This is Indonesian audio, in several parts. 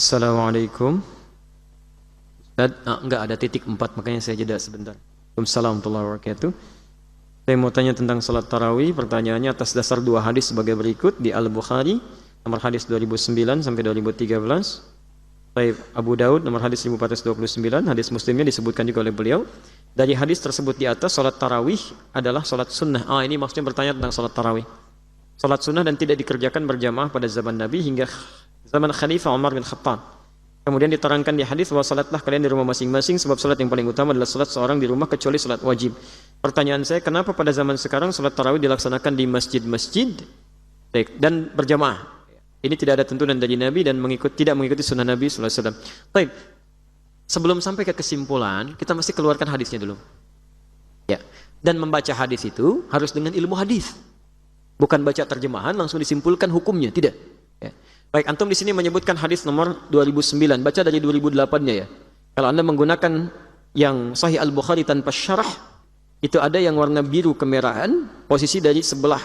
Assalamualaikum. Enggak ada titik 4, makanya saya jeda sebentar. Assalamualaikum warahmatullahi wabarakatuh. Saya mau tanya tentang salat tarawih. Pertanyaannya atas dasar dua hadis sebagai berikut di Al-Bukhari nomor hadis 2009 sampai 2013. Baik, Abu Daud nomor hadis 1429, hadis Muslimnya disebutkan juga oleh beliau. Dari hadis tersebut di atas, salat tarawih adalah salat sunnah. Ini maksudnya bertanya tentang salat tarawih. Salat sunnah dan tidak dikerjakan berjamaah pada zaman Nabi hingga zaman Khalifah Umar bin Khattab. Kemudian diterangkan di hadis bahwa salatlah kalian di rumah masing-masing, sebab salat yang paling utama adalah salat seorang di rumah kecuali salat wajib. Pertanyaan saya, kenapa pada zaman sekarang salat tarawih dilaksanakan di masjid-masjid dan berjamaah? Ini tidak ada tuntunan dari Nabi dan tidak mengikuti sunnah Nabi sallallahu alaihi wasallam. Baik. Sebelum sampai ke kesimpulan, kita mesti keluarkan hadisnya dulu. Ya. Dan membaca hadis itu harus dengan ilmu hadis. Bukan baca terjemahan langsung disimpulkan hukumnya, tidak. Ya. Baik, antum di sini menyebutkan hadis nomor 2009, baca dari 2008-nya ya. Kalau Anda menggunakan yang Sahih Al-Bukhari tanpa syarah, itu ada yang warna biru kemerahan, posisi dari sebelah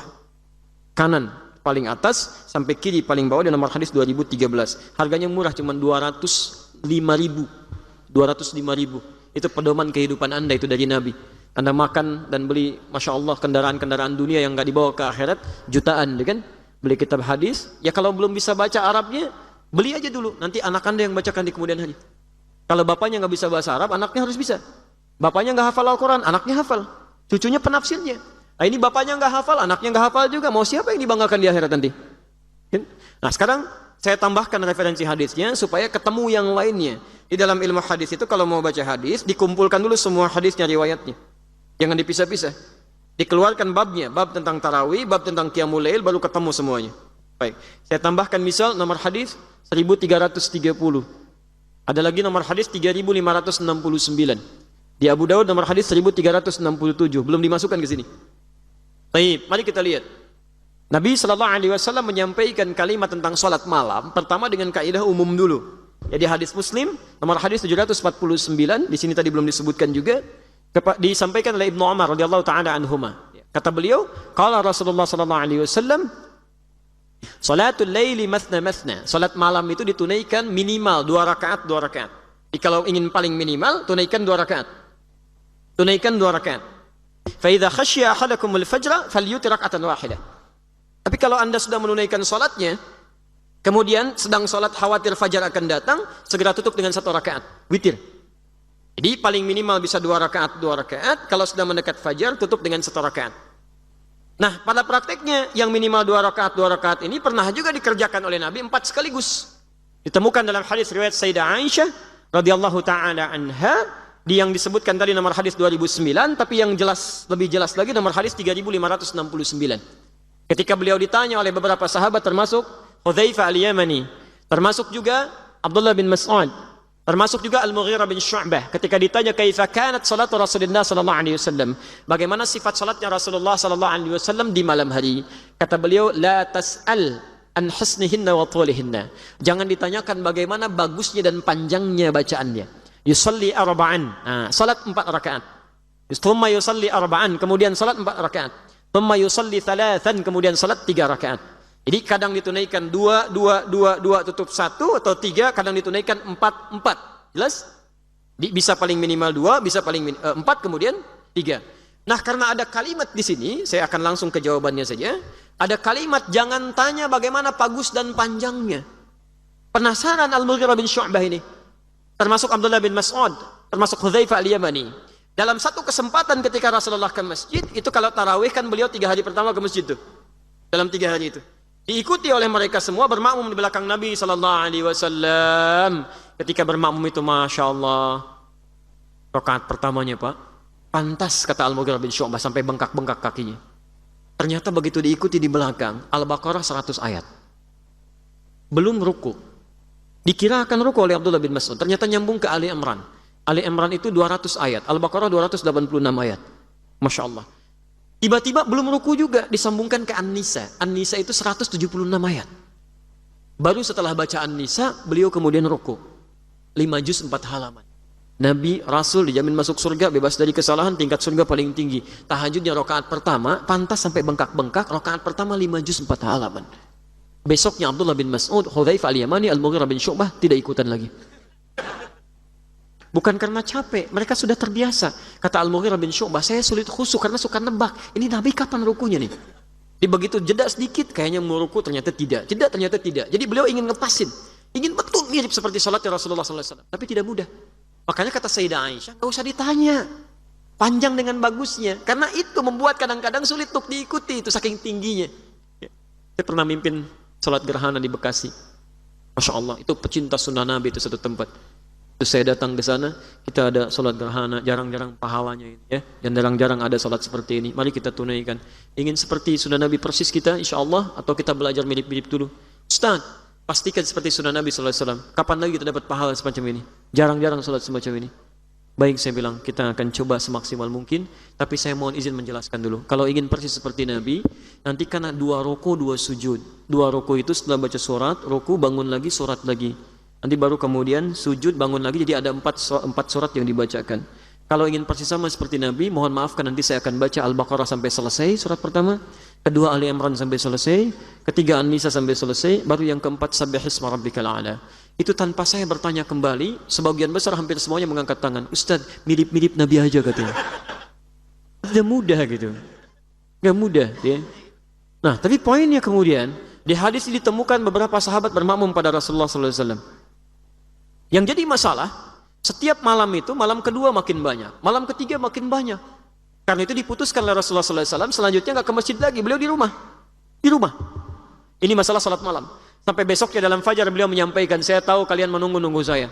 kanan paling atas sampai kiri paling bawah di nomor hadis 2013. Harganya murah, cuma 205.000. 205.000. Itu pedoman kehidupan Anda, itu dari Nabi. Anda makan dan beli, Masya Allah, kendaraan-kendaraan dunia yang nggak dibawa ke akhirat, jutaan, kan? Beli kitab hadis, ya kalau belum bisa baca Arabnya, beli aja dulu, nanti anak Anda yang bacakan di kemudian hari. Kalau bapaknya nggak bisa bahasa Arab, anaknya harus bisa. Bapaknya nggak hafal Al-Quran, anaknya hafal. Cucunya penafsirnya. Nah, ini bapaknya nggak hafal, anaknya nggak hafal juga. Mau siapa yang dibanggakan di akhirat nanti? Nah, sekarang saya tambahkan referensi hadisnya supaya ketemu yang lainnya. Di dalam ilmu hadis itu kalau mau baca hadis, dikumpulkan dulu semua hadisnya, riwayatnya. Jangan dipisah-pisah. Dikeluarkan babnya, bab tentang tarawih, bab tentang qiyamul lail, baru ketemu semuanya. Baik, saya tambahkan misal nomor hadis 1330. Ada lagi nomor hadis 3569. Di Abu Daud nomor hadis 1367, belum dimasukkan ke sini. Baik, mari kita lihat. Nabi SAW menyampaikan kalimat tentang salat malam pertama dengan kaidah umum dulu. Jadi hadis Muslim nomor hadis 749, di sini tadi belum disebutkan juga. Disampaikan oleh Ibnu Umar radhiyallahu taala anhuma. Kata beliau, qala Rasulullah sallallahu alaihi wasallam, salatul laili mathna mathna. Salat malam itu ditunaikan minimal 2 rakaat, 2 rakaat. Jadi kalau ingin paling minimal, tunaikan 2 rakaat. Tunaikan 2 rakaat. Fa idza khashiya ahadakumul fajra falyutir rak'atan wahidah. Tapi kalau Anda sudah menunaikan salatnya, kemudian sedang salat khawatir fajar akan datang, segera tutup dengan 1 rakaat, witir. Jadi paling minimal bisa 2 rakaat, 2 rakaat. Kalau sudah mendekat fajar, tutup dengan 1 rakaat. Nah, pada prakteknya yang minimal 2 rakaat, 2 rakaat ini pernah juga dikerjakan oleh Nabi 4 sekaligus. Ditemukan dalam hadis riwayat Sayyidah Aisyah radhiyallahu taala anha, yang disebutkan tadi nomor hadis 2009, tapi yang lebih jelas lagi nomor hadis 3569. Ketika beliau ditanya oleh beberapa sahabat termasuk Hudzaifah Al-Yamani, termasuk juga Abdullah bin Mas'ud, termasuk juga Al-Mughirah bin Syu'bah, ketika ditanya kaifa kanat salatu Rasulullah sallallahu alaihi wasallam, bagaimana sifat salatnya Rasulullah sallallahu alaihi wasallam di malam hari, kata beliau, la tas'al an husnihinna wa tulihinna. Jangan ditanyakan bagaimana bagusnya dan panjangnya bacaannya. Yusalli arba'an. Salat 4 rakaat. Thumma yusalli arba'an, kemudian salat 4 rakaat. Thumma yusalli thalathan, kemudian salat 3 rakaat. Jadi kadang ditunaikan 2, 2, 2, 2 tutup 1 atau 3, kadang ditunaikan 4, 4. Jelas? Bisa paling minimal 2, bisa paling 4, kemudian 3. Nah, karena ada kalimat di sini, saya akan langsung ke jawabannya saja. Ada kalimat, jangan tanya bagaimana bagus dan panjangnya. Penasaran Al-Mughirah bin Syu'bah ini. Termasuk Abdullah bin Mas'ud, termasuk Hudzaifah Al-Yamani. Dalam satu kesempatan ketika Rasulullah ke masjid, itu kalau tarawih kan beliau 3 hari pertama ke masjid tuh. Dalam 3 hari itu. Diikuti oleh mereka semua, bermakmum di belakang Nabi sallallahu alaihi wasallam. Ketika bermakmum itu, Masya Allah, rakaat pertamanya Pak, pantas kata Al-Mughirah bin Syu'bah sampai bengkak-bengkak kakinya. Ternyata begitu diikuti di belakang, Al-Baqarah 100 ayat. Belum ruku. Dikira akan ruku oleh Abdullah bin Mas'ud, ternyata nyambung ke Ali Imran. Ali Imran itu 200 ayat, Al-Baqarah 286 ayat. Masya Allah. Tiba-tiba belum ruku juga, disambungkan ke An-Nisa. An-Nisa itu 176 ayat. Baru setelah baca An-Nisa, beliau kemudian ruku. 5 juz 4 halaman. Nabi, Rasul dijamin masuk surga, bebas dari kesalahan, tingkat surga paling tinggi. Tahajudnya rakaat pertama, pantas sampai bengkak-bengkak, rakaat pertama 5 juz 4 halaman. Besoknya Abdullah bin Mas'ud, Hudzaifah al-Yamani, Al-Mughirah bin Syu'bah tidak ikutan lagi. Bukan karena capek, mereka sudah terbiasa. Kata Al-Mughirah bin Syu'bah, saya sulit khusyuk karena suka nebak. Ini Nabi kapan rukunya nih? Di begitu jeda sedikit, kayaknya mau ruku, ternyata tidak. Jeda ternyata tidak. Jadi beliau ingin ngepasin. Ingin betul mirip seperti salatnya Rasulullah SAW. Tapi tidak mudah. Makanya kata Sayyidah Aisyah, gak usah ditanya. Panjang dengan bagusnya. Karena itu membuat kadang-kadang sulit untuk diikuti. Itu saking tingginya. Saya pernah mimpin salat gerhana di Bekasi. Masya Allah, itu pecinta sunnah Nabi itu satu tempat. Terus saya datang ke sana, kita ada salat gerhana, jarang-jarang pahalanya ini ya. Dan jarang-jarang ada salat seperti ini. Mari kita tunaikan. Ingin seperti sunnah Nabi persis kita, insya Allah, atau kita belajar mirip-mirip dulu. Ustaz, pastikan seperti sunnah Nabi SAW. Kapan lagi kita dapat pahala semacam ini? Jarang-jarang salat semacam ini. Baik, saya bilang, kita akan coba semaksimal mungkin. Tapi saya mohon izin menjelaskan dulu. Kalau ingin persis seperti Nabi, nanti karena 2 ruku, 2 sujud. 2 ruku itu setelah baca surat, ruku bangun lagi, surat lagi. Nanti baru kemudian sujud, bangun lagi, jadi ada 4 surat yang dibacakan. Kalau ingin persis sama seperti Nabi, mohon maafkan nanti saya akan baca Al-Baqarah sampai selesai, surat pertama. Kedua Ali Imran sampai selesai. Ketiga An-Nisa sampai selesai. Baru yang keempat Sabbihisma Rabbikal A'la. Itu tanpa saya bertanya kembali, sebagian besar hampir semuanya mengangkat tangan. Ustaz, mirip-mirip Nabi aja katanya. Tidak mudah gitu. Gak mudah ya. Nah, tapi poinnya kemudian, di hadis ini ditemukan beberapa sahabat bermakmum pada Rasulullah SAW. Yang jadi masalah, setiap malam itu, malam kedua makin banyak, malam ketiga makin banyak. Karena itu diputuskan oleh Rasulullah SAW, selanjutnya nggak ke masjid lagi, beliau di rumah. Di rumah. Ini masalah salat malam. Sampai besoknya dalam fajar beliau menyampaikan, saya tahu kalian menunggu-nunggu saya.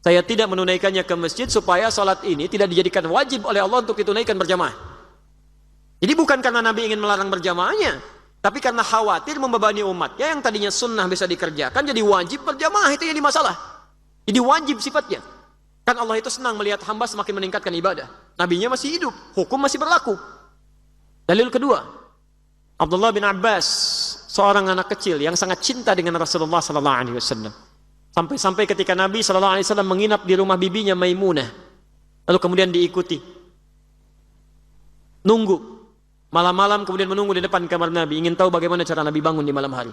Saya tidak menunaikannya ke masjid supaya salat ini tidak dijadikan wajib oleh Allah untuk ditunaikan berjamaah. Jadi bukan karena Nabi ingin melarang berjamaahnya, tapi karena khawatir membebani umatnya yang tadinya sunnah bisa dikerjakan, jadi wajib berjamaah, itu yang masalah. Jadi wajib sifatnya. Kan Allah itu senang melihat hamba semakin meningkatkan ibadah. Nabinya masih hidup, hukum masih berlaku. Dalil kedua, Abdullah bin Abbas, seorang anak kecil yang sangat cinta dengan Rasulullah SAW. Sampai-sampai ketika Nabi SAW menginap di rumah bibinya Maimunah, lalu kemudian diikuti. Nunggu, malam-malam kemudian menunggu di depan kamar Nabi, ingin tahu bagaimana cara Nabi bangun di malam hari.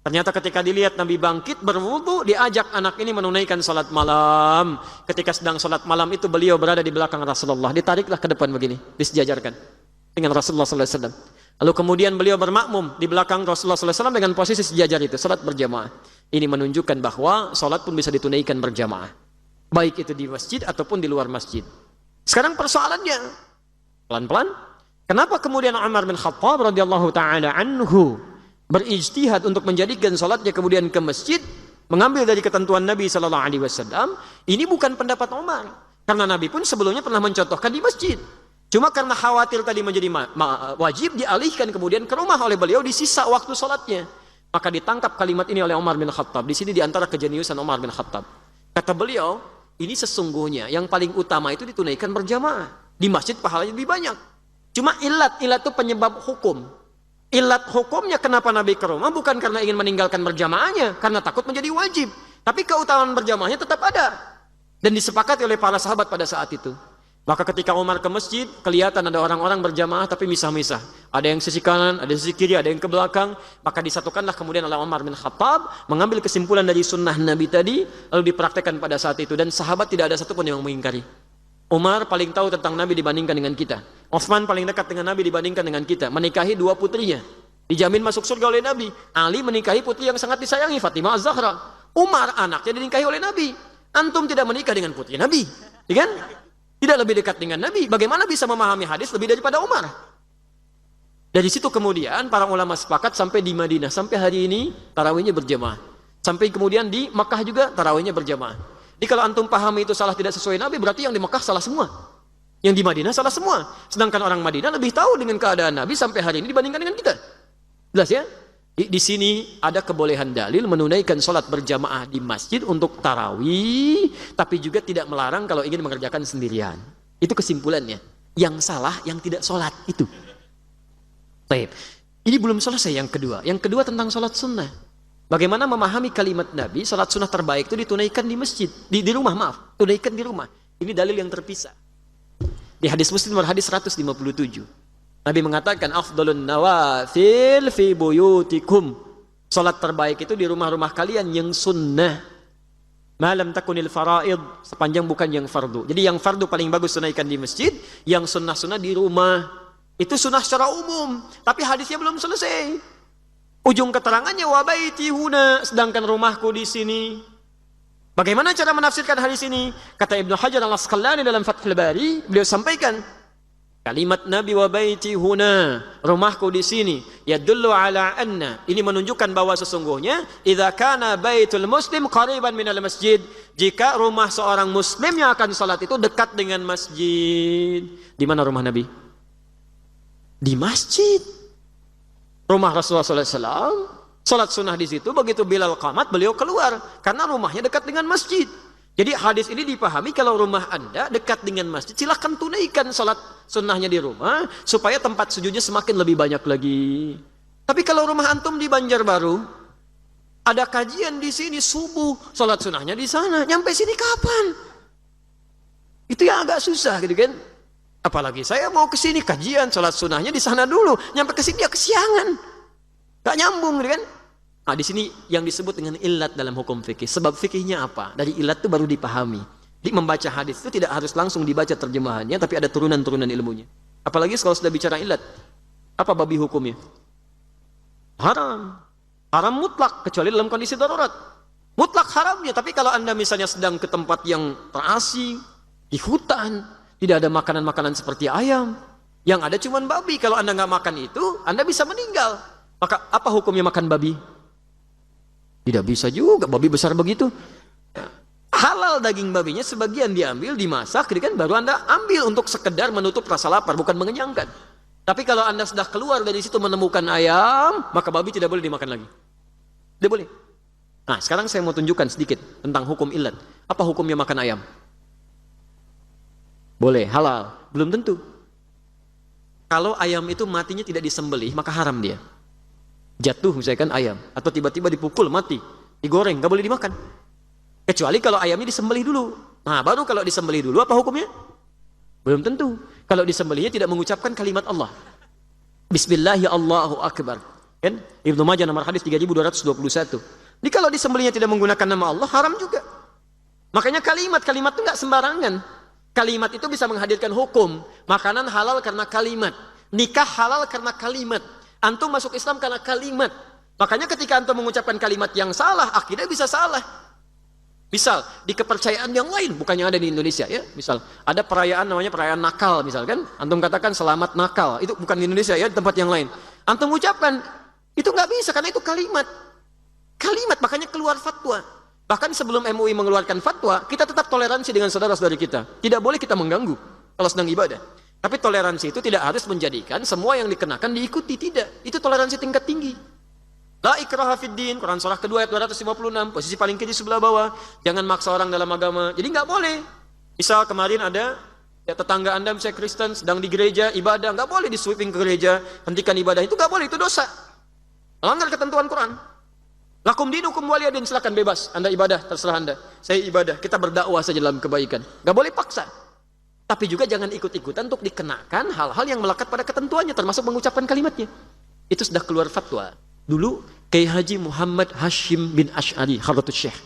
Ternyata ketika dilihat Nabi bangkit berwudu, diajak anak ini menunaikan salat malam. Ketika sedang salat malam itu beliau berada di belakang Rasulullah. Ditariklah ke depan begini, disejajarkan dengan Rasulullah SAW. Lalu kemudian beliau bermakmum di belakang Rasulullah SAW dengan posisi sejajar itu, salat berjamaah. Ini menunjukkan bahwa salat pun bisa ditunaikan berjamaah. Baik itu di masjid ataupun di luar masjid. Sekarang persoalannya, pelan-pelan, kenapa kemudian Umar bin Khattab radhiyallahu ta'ala anhu berijtihad untuk menjadikan salatnya kemudian ke masjid, mengambil dari ketentuan Nabi SAW. Ini bukan pendapat Umar, karena Nabi pun sebelumnya pernah mencontohkan di masjid. Cuma karena khawatir tadi menjadi wajib, dialihkan kemudian ke rumah oleh beliau di sisa waktu salatnya. Maka ditangkap kalimat ini oleh Umar bin Khattab. Di sini diantara kejeniusan Umar bin Khattab. Kata beliau, ini sesungguhnya yang paling utama itu ditunaikan berjamaah. Di masjid pahalanya lebih banyak. Cuma ilat itu penyebab hukum. Ilat hukumnya kenapa Nabi ke rumah bukan karena ingin meninggalkan berjamaahnya, karena takut menjadi wajib. Tapi keutamaan berjamaahnya tetap ada. Dan disepakati oleh para sahabat pada saat itu. Maka ketika Umar ke masjid, kelihatan ada orang-orang berjamaah tapi misah-misah. Ada yang sisi kanan, ada sisi kiri, ada yang ke belakang. Maka disatukanlah kemudian oleh Umar bin Khattab, mengambil kesimpulan dari sunnah Nabi tadi, lalu dipraktekkan pada saat itu. Dan sahabat tidak ada satupun yang mengingkari. Umar paling tahu tentang Nabi dibandingkan dengan kita. Utsman paling dekat dengan Nabi dibandingkan dengan kita. Menikahi 2 putrinya. Dijamin masuk surga oleh Nabi. Ali menikahi putri yang sangat disayangi, Fatimah Az-Zahra. Umar anaknya dinikahi oleh Nabi. Antum tidak menikah dengan putri Nabi. Ya kan? Tidak lebih dekat dengan Nabi. Bagaimana bisa memahami hadis lebih daripada Umar? Dari situ kemudian para ulama sepakat sampai di Madinah. Sampai hari ini tarawihnya berjamaah. Sampai kemudian di Makkah juga tarawihnya berjamaah. Jadi kalau antum pahami itu salah tidak sesuai Nabi, berarti yang di Makkah salah semua. Yang di Madinah salah semua. Sedangkan orang Madinah lebih tahu dengan keadaan Nabi sampai hari ini dibandingkan dengan kita. Jelas ya? Di sini ada kebolehan dalil menunaikan sholat berjamaah di masjid untuk tarawih, tapi juga tidak melarang kalau ingin mengerjakan sendirian. Itu kesimpulannya. Yang salah, yang tidak sholat itu. Baik. Ini belum selesai yang kedua. Yang kedua tentang sholat sunnah. Bagaimana memahami kalimat Nabi, salat sunnah terbaik itu ditunaikan di masjid, di rumah, maaf, tunaikan di rumah. Ini dalil yang terpisah. Di hadis Muslim hadis 157. Nabi mengatakan afdhalun nawafil fi buyutikum. Salat terbaik itu di rumah-rumah kalian yang sunnah. Malam takunil faraid, sepanjang bukan yang fardu. Jadi yang fardu paling bagus tunaikan di masjid, yang sunnah-sunnah di rumah. Itu sunnah secara umum, tapi hadisnya belum selesai. Ujung keterangannya wa baiti huna, sedangkan rumahku di sini. Bagaimana cara menafsirkan hadis ini? Kata Ibnu Hajar Al-Asqalani dalam Fathul Bari, beliau sampaikan kalimat Nabi wa baiti huna, rumahku di sini, yadullu ala anna, ini menunjukkan bahwa sesungguhnya idza kana baitul muslim qariban minal masjid, jika rumah seorang muslim yang akan salat itu dekat dengan masjid. Di mana rumah Nabi? Di masjid. Rumah Rasulullah SAW, salat sunnah di situ. Begitu Bilal qamat, beliau keluar karena rumahnya dekat dengan masjid. Jadi hadis ini dipahami kalau rumah Anda dekat dengan masjid, silahkan tunaikan salat sunnahnya di rumah supaya tempat sujudnya semakin lebih banyak lagi. Tapi kalau rumah antum di Banjarbaru, ada kajian di sini subuh, salat sunnahnya di sana, nyampe sini kapan? Itu yang agak susah gitu kan. Apalagi saya mau ke sini kajian, salat sunnahnya di sana dulu, nyampe ke sini ya kesiangan, gak nyambung gitu kan. Nah, di sini yang disebut dengan ilat dalam hukum fikih. Sebab fikihnya apa? Dari ilat itu baru dipahami. Di membaca hadis itu tidak harus langsung dibaca terjemahannya, tapi ada turunan-turunan ilmunya. Apalagi kalau sudah bicara ilat, apa babi hukumnya? Haram. Haram mutlak, kecuali dalam kondisi darurat. Mutlak haramnya, tapi kalau Anda misalnya sedang ke tempat yang terasing, di hutan, tidak ada makanan-makanan seperti ayam, yang ada cuma babi. Kalau Anda nggak makan itu, Anda bisa meninggal. Maka apa hukumnya makan babi? Tidak bisa juga, babi besar begitu. Halal daging babinya, sebagian diambil, dimasak, kan baru Anda ambil untuk sekedar menutup rasa lapar, bukan mengenyangkan. Tapi kalau Anda sudah keluar dari situ menemukan ayam, maka babi tidak boleh dimakan lagi. Tidak boleh. Nah, sekarang saya mau tunjukkan sedikit tentang hukum ilat. Apa hukumnya makan ayam? Boleh, halal. Belum tentu. Kalau ayam itu matinya tidak disembelih, maka haram dia. Jatuh misalkan ayam, atau tiba-tiba dipukul mati, digoreng, nggak boleh dimakan. Kecuali kalau ayamnya disembelih dulu. Nah, baru kalau disembelih dulu apa hukumnya? Belum tentu. Kalau disembelihnya tidak mengucapkan kalimat Allah. Bismillahi Allahu Akbar. Kan? Ibnu Majah nomor hadis 3221. Jadi kalau disembelihnya tidak menggunakan nama Allah, haram juga. Makanya kalimat itu nggak sembarangan. Kalimat itu bisa menghadirkan hukum. Makanan halal karena kalimat. Nikah halal karena kalimat. Antum masuk Islam karena kalimat. Makanya ketika antum mengucapkan kalimat yang salah, akidah bisa salah. Misal, di kepercayaan yang lain, bukan yang ada di Indonesia ya. Misal, ada perayaan namanya perayaan nakal misalkan. Antum katakan selamat nakal. Itu bukan di Indonesia ya, di tempat yang lain. Antum ucapkan, itu nggak bisa karena itu kalimat. Kalimat, makanya keluar fatwa. Bahkan sebelum MUI mengeluarkan fatwa, kita tetap toleransi dengan saudara-saudari kita. Tidak boleh kita mengganggu kalau sedang ibadah. Tapi toleransi itu tidak harus menjadikan semua yang dikenakan diikuti, tidak. Itu toleransi tingkat tinggi. La ikraha fid din, Quran surah kedua ayat 256, posisi paling kiri sebelah bawah. Jangan maksa orang dalam agama. Jadi nggak boleh. Misal kemarin ada ya, tetangga Anda misalnya Kristen sedang di gereja ibadah, nggak boleh di sweeping ke gereja, hentikan ibadah, itu nggak boleh, itu dosa. Melanggar ketentuan Quran. Lakum dinukum waliyadin, silakan bebas. Anda ibadah, terserah Anda. Saya ibadah, kita berdakwah saja dalam kebaikan. Nggak boleh paksa. Tapi juga jangan ikut-ikutan untuk dikenakan hal-hal yang melekat pada ketentuannya, termasuk mengucapkan kalimatnya. Itu sudah keluar fatwa. Dulu, Kiai Haji Muhammad Hashim bin Ash'ari, Hadratus Syekh,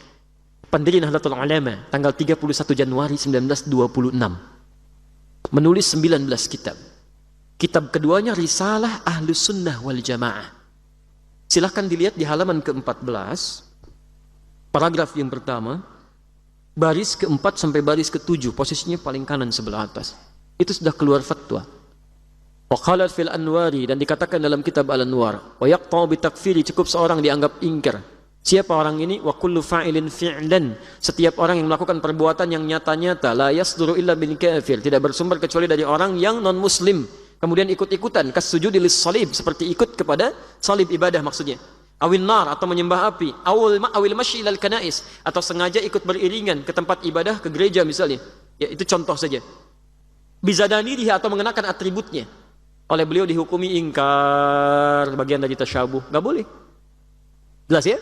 pendiri Nahdlatul Ulama, tanggal 31 Januari 1926, menulis 19 kitab. Kitab keduanya Risalah Ahlus Sunnah wal Jamaah. Silahkan dilihat di halaman ke-14, paragraf yang pertama, baris ke-4 sampai baris ke-7, posisinya paling kanan sebelah atas. Itu sudah keluar fatwa. Wa qalat fil anwari, dan dikatakan dalam kitab Al-Anwar, wa yaqta'u bi takfiri, cukup seorang dianggap ingkar. Siapa orang ini? Wa kullu fa'ilin fi'lan, setiap orang yang melakukan perbuatan yang nyata-nyata, la yasduru illa bil kafir, tidak bersumber kecuali dari orang yang non muslim. Kemudian ikut-ikutan kasujudi lis salib, seperti ikut kepada salib ibadah maksudnya. Awil nar, atau menyembah api, awil masyi ilal kanais, atau sengaja ikut beriringan ke tempat ibadah, ke gereja misalnya. Ya, itu contoh saja. Bizadanihi, atau mengenakan atributnya. Oleh beliau dihukumi ingkar, bagian dari tasyabuh. Gak boleh. Jelas ya?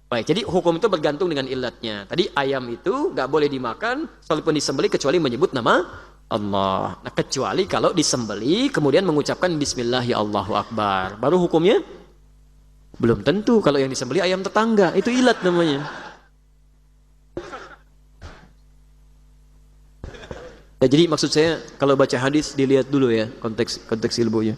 Baik, jadi hukum itu bergantung dengan ilatnya. Tadi ayam itu gak boleh dimakan, walaupun disembelih kecuali menyebut nama Allah. Nah, kecuali kalau disembelih kemudian mengucapkan Bismillah ya Allahu Akbar, baru hukumnya Belum tentu, kalau yang disembelih ayam tetangga, itu ilat namanya. Ya, jadi maksud saya kalau baca hadis dilihat dulu ya konteks ilmunya.